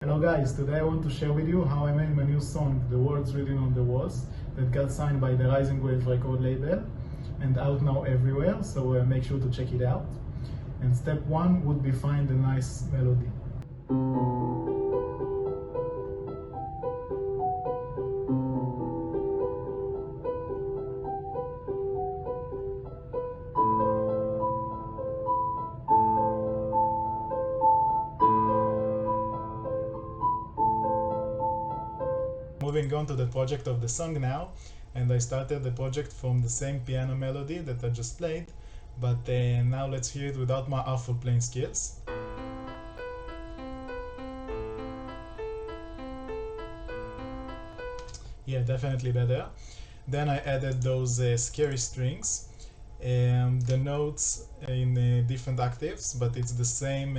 Hello guys, today I want to share with you how I made my new song, The Words Written on the Walls, that got signed by the Rising Wave record label and out now everywhere, so make sure to check it out. And step one would be find a nice melody. Moving on to the project of the song now, and I started the project from the same piano melody that I just played, but now let's hear it without my awful playing skills. Yeah, definitely better. Then I added those scary strings, the notes in different octaves, but it's the same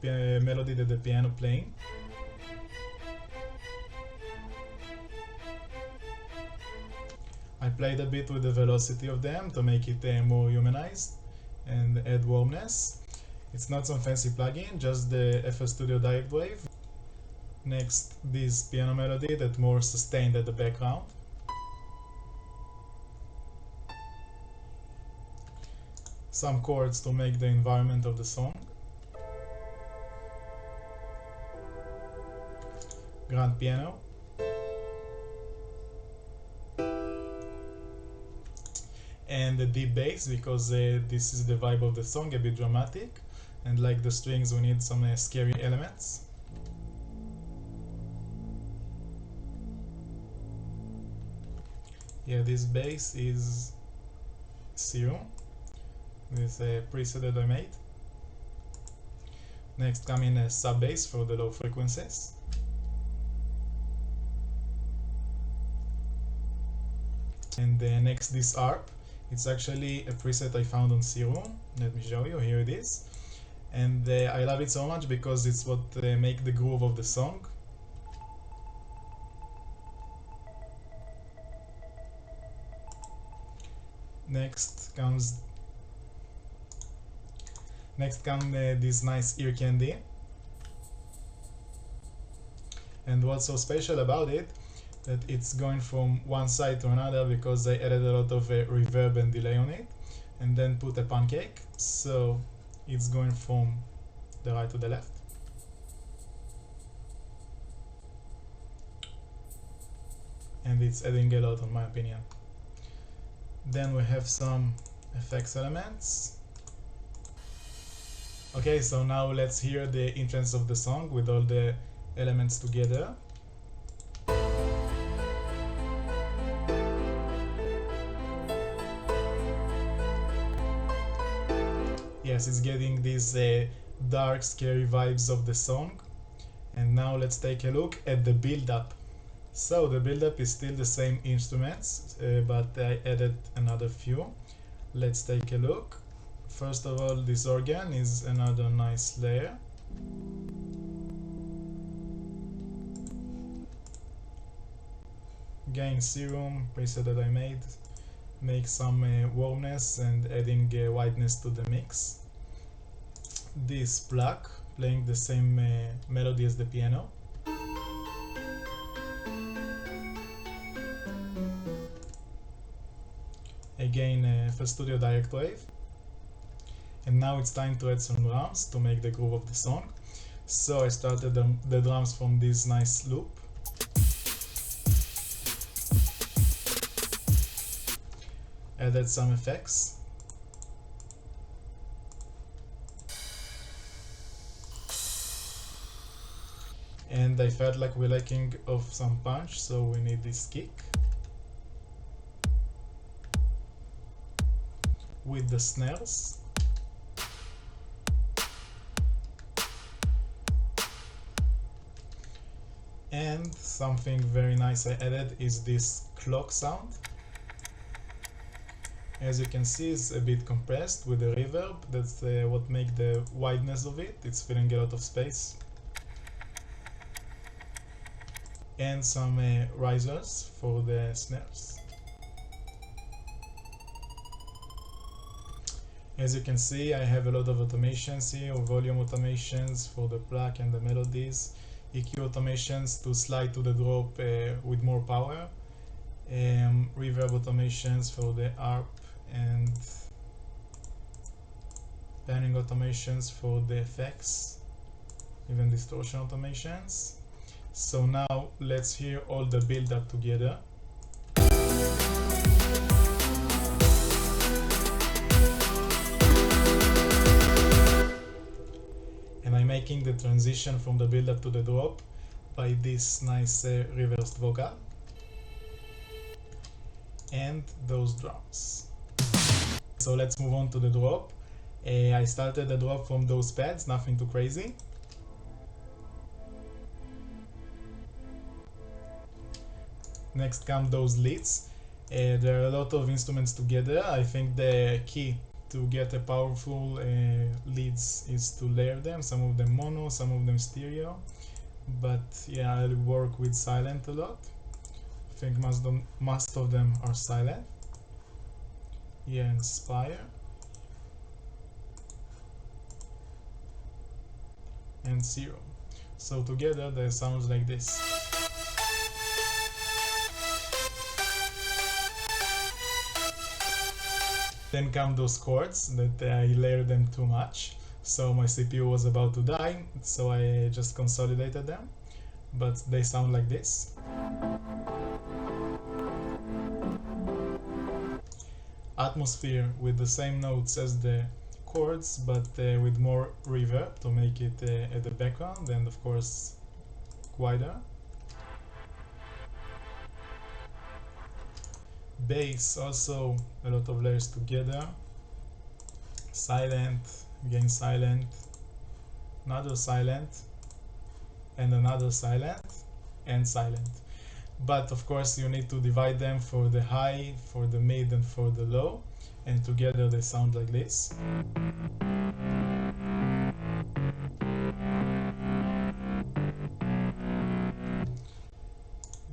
melody that the piano playing. I played a bit with the velocity of them to make it more humanized and add warmness. It's not some fancy plugin, just the FL Studio Direct Wave. Next, this piano melody that more sustained at the background. Some chords to make the environment of the song. Grand piano. And the deep bass, because this is the vibe of the song, a bit dramatic, and like the strings we need some scary elements. Yeah, this bass is Serum, this preset that I made. Next come in a sub bass for the low frequencies. And next this ARP. It's actually a preset I found on Serum. Let me show you, here it is. And I love it so much because it's what make the groove of the song. Next comes this nice ear candy. And what's so special about it, that it's going from one side to another because I added a lot of reverb and delay on it, and then put a pancake, so it's going from the right to the left. And it's adding a lot, in my opinion. Then we have some effects elements. Okay, so now let's hear the entrance of the song with all the elements together. Yes, it's getting these dark, scary vibes of the song. And now let's take a look at the build-up. So the build-up is still the same instruments, but I added another few. Let's take a look. First of all, this organ is another nice layer. Again, Serum, preset that I made, make some warmness and adding whiteness to the mix. This pluck, playing the same melody as the piano. Again, FL Studio Direct Wave. And now it's time to add some drums to make the groove of the song. So I started the drums from this nice loop. Added some effects. And I felt like we're lacking of some punch, so we need this kick. With the snares. And something very nice I added is this clock sound. As you can see, it's a bit compressed with the reverb. That's what makes the wideness of it. It's filling a lot of space. And some risers for the snares. As you can see, I have a lot of automations here, volume automations for the pluck and the melodies. EQ automations to slide to the drop with more power, reverb automations for the ARP, and panning automations for the effects, even distortion automations. So now let's hear all the build up together. And I'm making the transition from the build up to the drop by this nice reversed vocal and those drums. So let's move on to the drop. I started the drop from those pads, nothing too crazy. Next come those leads. There are a lot of instruments together. I think the key to get a powerful leads is to layer them, some of them mono, some of them stereo. But yeah, I'll work with silent a lot. I think most of them are silent. Yeah, Inspire. And 0. So together they sound like this. Then come those chords that I layered them too much, so my CPU was about to die, so I just consolidated them, but they sound like this. Atmosphere with the same notes as the chords, but with more reverb to make it at the background, and of course quieter. Bass, also a lot of layers together. Silent, again silent, another silent, and another silent, and silent. But of course you need to divide them for the high, for the mid, and for the low, and together they sound like this.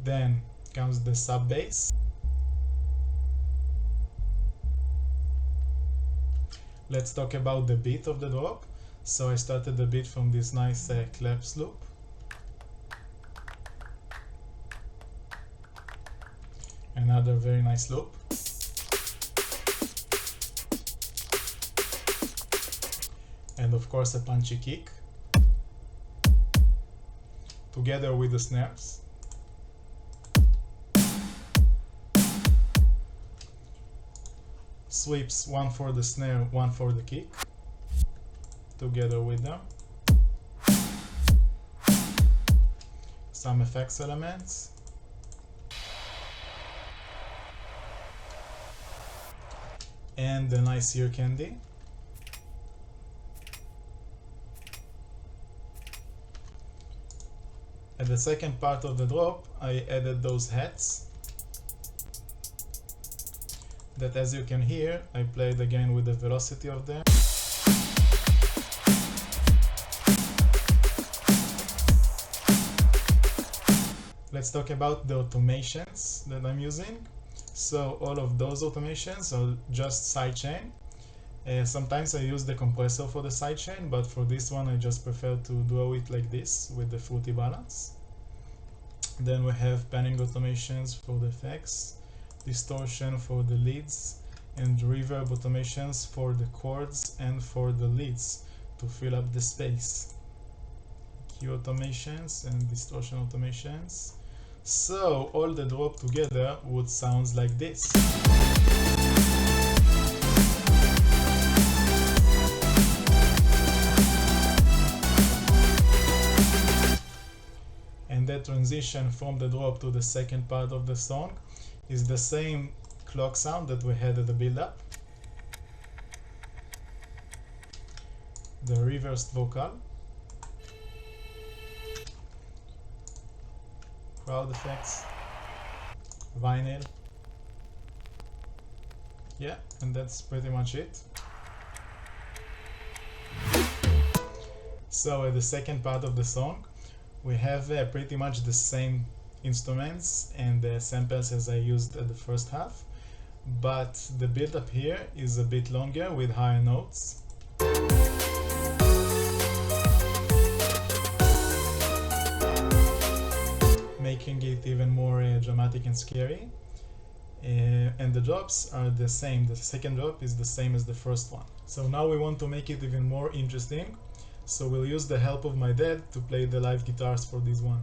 Then comes the sub bass. Let's talk about the beat of the drop. So I started the beat from this nice claps loop. Another very nice loop. And of course a punchy kick. Together with the snares. Sweeps, one for the snare, one for the kick, together with them. Some effects elements. And the nice ear candy. At the second part of the drop, I added those hats. That, as you can hear, I played again with the velocity of them. Let's talk about the automations that I'm using. So all of those automations are just sidechain. Sometimes I use the compressor for the sidechain, but for this one I just prefer to do it like this with the fruity balance. Then we have panning automations for the effects, distortion for the leads, and reverb automations for the chords and for the leads to fill up the space. EQ automations and distortion automations. So all the drop together would sound like this. And that transition from the drop to the second part of the song is the same clock sound that we had at the build-up. The reversed vocal, crowd effects, vinyl. Yeah, and that's pretty much it. So at the second part of the song, we have pretty much the same instruments and samples as I used at the first half, but the build up here is a bit longer with higher notes. making it even more dramatic and scary. And the drops are the same. The second drop is the same as the first one. So now we want to make it even more interesting. So we'll use the help of my dad to play the live guitars for this one.